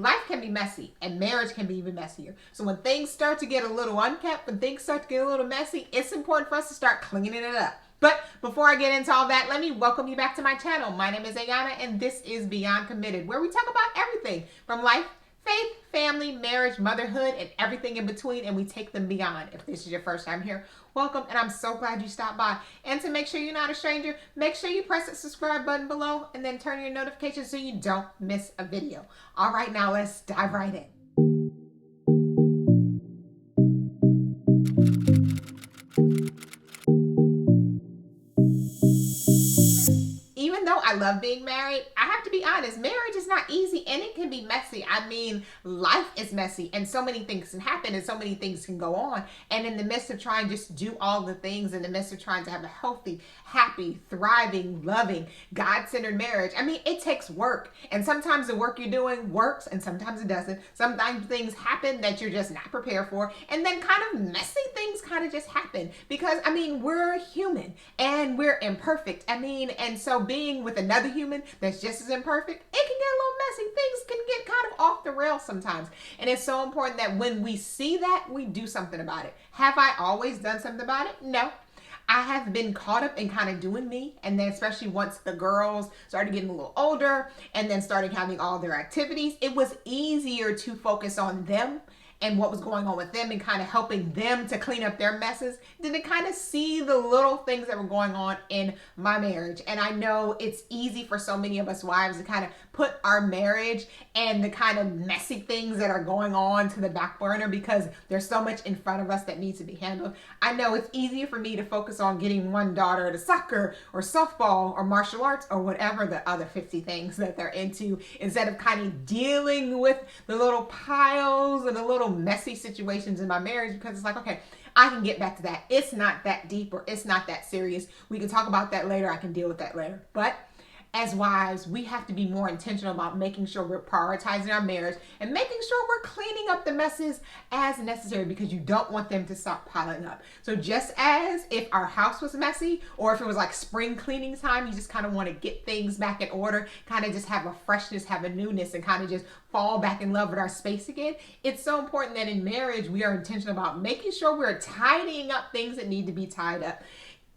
life can be messy and marriage can be even messier. So when things start to get a little unkept, when things start to get a little messy, it's important for us to start cleaning it up. But before I get into all that, let me welcome you back to my channel. My name is Ayana and this is Beyond Committed, where we talk about everything from life, faith, family, marriage, motherhood, and everything in between, and we take them beyond. If this is your first time here, welcome, and I'm so glad you stopped by. And to make sure you're not a stranger, make sure you press that subscribe button below and then turn your notifications so you don't miss a video. All right, now let's dive right in. Even though I love being married, I have to be honest, marriage is not easy and it can be messy. I mean, life is messy and so many things can happen and so many things can go on. And in the midst of trying just to do all the things, in the midst of trying to have a healthy, happy, thriving, loving, God-centered marriage, I mean, it takes work. And sometimes the work you're doing works and sometimes it doesn't. Sometimes things happen that you're just not prepared for. And then kind of messy things kind of just happen because, I mean, we're human and we're imperfect. I mean, and so being with another human that's just as imperfect, it can get a little messy. Things can get kind of off the rails sometimes. And it's so important that when we see that, we do something about it. Have I always done something about it? No. I have been caught up in kind of doing me. And then especially once the girls started getting a little older and then started having all their activities, it was easier to focus on them and what was going on with them and kind of helping them to clean up their messes than to kind of see the little things that were going on in my marriage. And I know it's easy for so many of us wives to kind of put our marriage and the kind of messy things that are going on to the back burner because there's so much in front of us that needs to be handled. I know it's easier for me to focus on getting one daughter to soccer or softball or martial arts or whatever the other 50 things that they're into, instead of kind of dealing with the little piles and the little messy situations in my marriage, because it's like, okay, I can get back to that. It's not that deep or it's not that serious. We can talk about that later. I can deal with that later. But as wives, we have to be more intentional about making sure we're prioritizing our marriage and making sure we're cleaning up the messes as necessary, because you don't want them to stop piling up. So just as if our house was messy, or if it was like spring cleaning time, you just kind of want to get things back in order, kind of just have a freshness, have a newness, and kind of just fall back in love with our space again. It's so important that in marriage, we are intentional about making sure we're tidying up things that need to be tied up,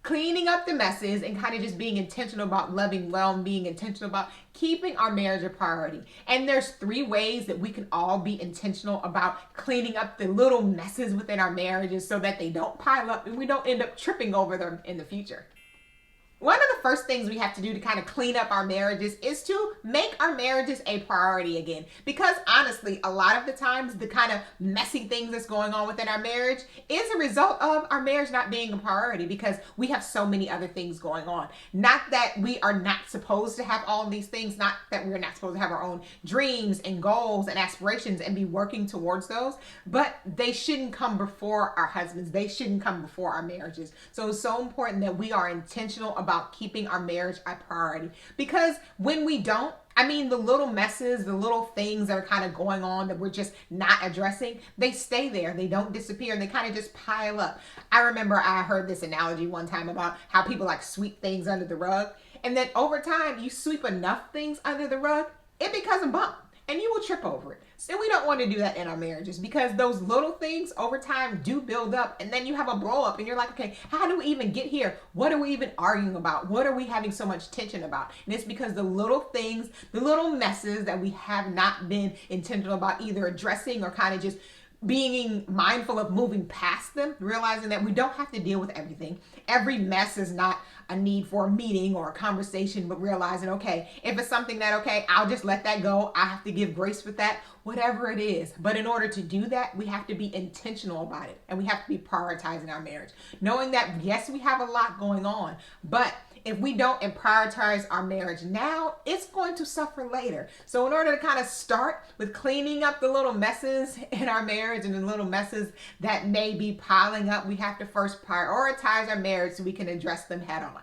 cleaning up the messes, and kind of just being intentional about loving well and being intentional about keeping our marriage a priority. And there's 3 ways that we can all be intentional about cleaning up the little messes within our marriages so that they don't pile up and we don't end up tripping over them in the future. One of the first things we have to do to kind of clean up our marriages is to make our marriages a priority again. Because honestly, a lot of the times the kind of messy things that's going on within our marriage is a result of our marriage not being a priority, because we have so many other things going on. Not that we are not supposed to have all of these things, not that we're not supposed to have our own dreams and goals and aspirations and be working towards those, but they shouldn't come before our husbands. They shouldn't come before our marriages. So it's so important that we are intentional about keeping our marriage a priority, because when we don't, I mean, the little messes, the little things that are kind of going on that we're just not addressing, they stay there. They don't disappear and they kind of just pile up. I remember I heard this analogy one time about how people like sweep things under the rug, and then over time you sweep enough things under the rug, it becomes a bump and you will trip over it. So we don't want to do that in our marriages, because those little things over time do build up, and then you have a blow up and you're like, okay, how do we even get here? What are we even arguing about? What are we having so much tension about? And it's because the little things, the little messes that we have not been intentional about either addressing or kind of just being mindful of moving past them, realizing that we don't have to deal with everything. Every mess is not a need for a meeting or a conversation, but realizing, okay, if it's something that, okay, I'll just let that go. I have to give grace with that, whatever it is. But in order to do that, we have to be intentional about it, and we have to be prioritizing our marriage, knowing that, yes, we have a lot going on, but if we don't prioritize our marriage now, it's going to suffer later. So in order to kind of start with cleaning up the little messes in our marriage and the little messes that may be piling up, we have to first prioritize our marriage so we can address them head on.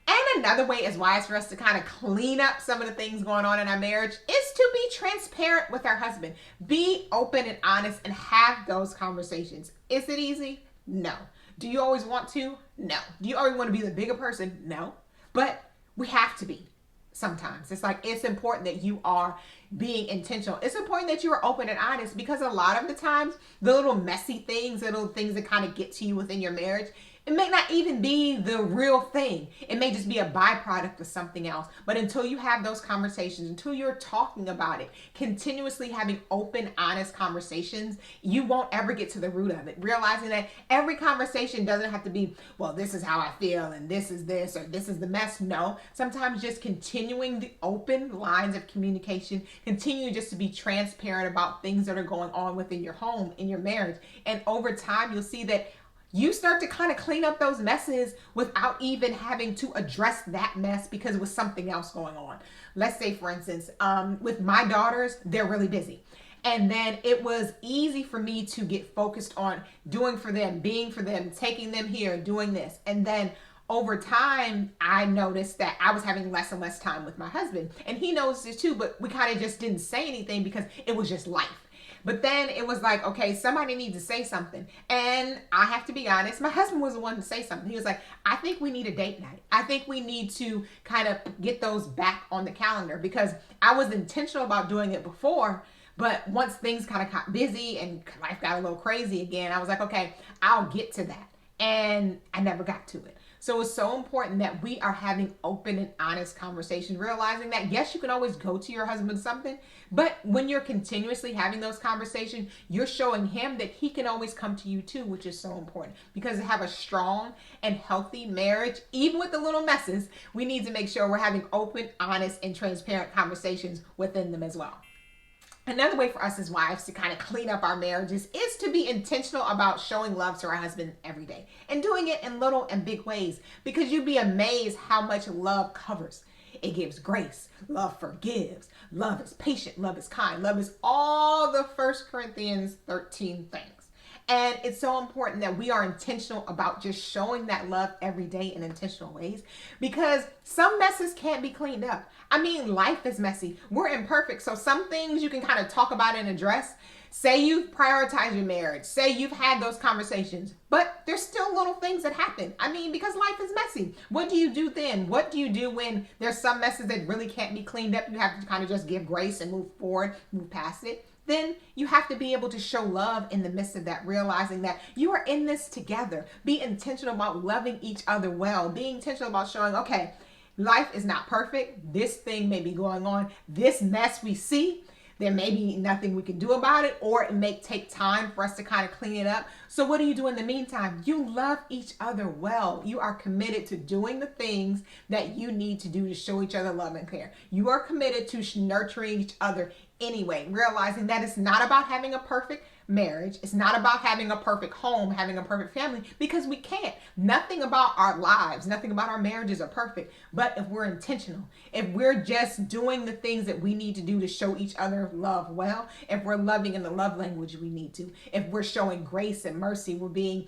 And another way as wives for us to kind of clean up some of the things going on in our marriage is to be transparent with our husband. Be open and honest and have those conversations. Is it easy? No. Do you always want to? No. Do you always want to be the bigger person? No. But we have to be. sometimes. It's like, it's important that you are being intentional. It's important that you are open and honest, because a lot of the times, the little messy things, little things that kind of get to you within your marriage, it may not even be the real thing. It may just be a byproduct of something else. But until you have those conversations, until you're talking about it, continuously having open, honest conversations, you won't ever get to the root of it. Realizing that every conversation doesn't have to be, well, this is how I feel and this is this or this is the mess. No, sometimes just continuing the open lines of communication, continue just to be transparent about things that are going on within your home, in your marriage. And over time, you'll see that you start to kind of clean up those messes without even having to address that mess because it was something else going on. Let's say, for instance, with my daughters, they're really busy. And then it was easy for me to get focused on doing for them, being for them, taking them here, doing this. And then over time, I noticed that I was having less and less time with my husband. And he knows this too, but we kind of just didn't say anything because it was just life. But then it was like, okay, somebody needs to say something. And I have to be honest, my husband was the one to say something. He was like, I think we need a date night. I think we need to kind of get those back on the calendar, because I was intentional about doing it before. But once things kind of got busy and life got a little crazy again, I was like, okay, I'll get to that. And I never got to it. So it's so important that we are having open and honest conversations, realizing that, yes, you can always go to your husband something, but when you're continuously having those conversations, you're showing him that he can always come to you too, which is so important. Because to have a strong and healthy marriage, even with the little messes, we need to make sure we're having open, honest, and transparent conversations within them as well. Another way for us as wives to kind of clean up our marriages is to be intentional about showing love to our husband every day, and doing it in little and big ways, because you'd be amazed how much love covers. It gives grace. Love forgives. Love is patient. Love is kind. Love is all the 1 Corinthians 13 things. And it's so important that we are intentional about just showing that love every day in intentional ways, because some messes can't be cleaned up. I mean, life is messy. We're imperfect. So some things you can kind of talk about and address. Say you've prioritized your marriage. Say you've had those conversations, but there's still little things that happen. I mean, because life is messy. What do you do then? What do you do when there's some messes that really can't be cleaned up? You have to kind of just give grace and move forward, move past it. Then you have to be able to show love in the midst of that, realizing that you are in this together. Be intentional about loving each other well. Be intentional about showing, okay, life is not perfect. This thing may be going on. This mess we see, there may be nothing we can do about it, or it may take time for us to kind of clean it up. So what do you do in the meantime? You love each other well. You are committed to doing the things that you need to do to show each other love and care. You are committed to nurturing each other anyway, realizing that it's not about having a perfect marriage. It's not about having a perfect home, having a perfect family, because we can't. Nothing about our lives, nothing about our marriages are perfect. But if we're intentional, if we're just doing the things that we need to do to show each other love well, if we're loving in the love language we need to, if we're showing grace and mercy, we're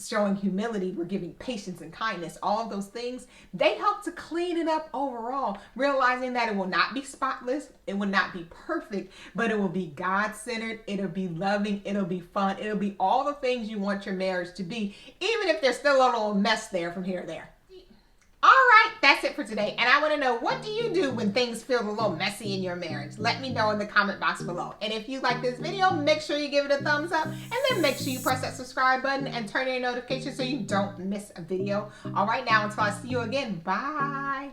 showing humility, we're giving patience and kindness, all of those things, they help to clean it up overall, realizing that it will not be spotless, it will not be perfect, but it will be God-centered, it'll be loving, it'll be fun, it'll be all the things you want your marriage to be, even if there's still a little mess there from here to there. All right, that's it for today. And I want to know, what do you do when things feel a little messy in your marriage? Let me know in the comment box below. And if you like this video, make sure you give it a thumbs up, and then make sure you press that subscribe button and turn on your notifications so you don't miss a video. All right, now until I see you again, bye.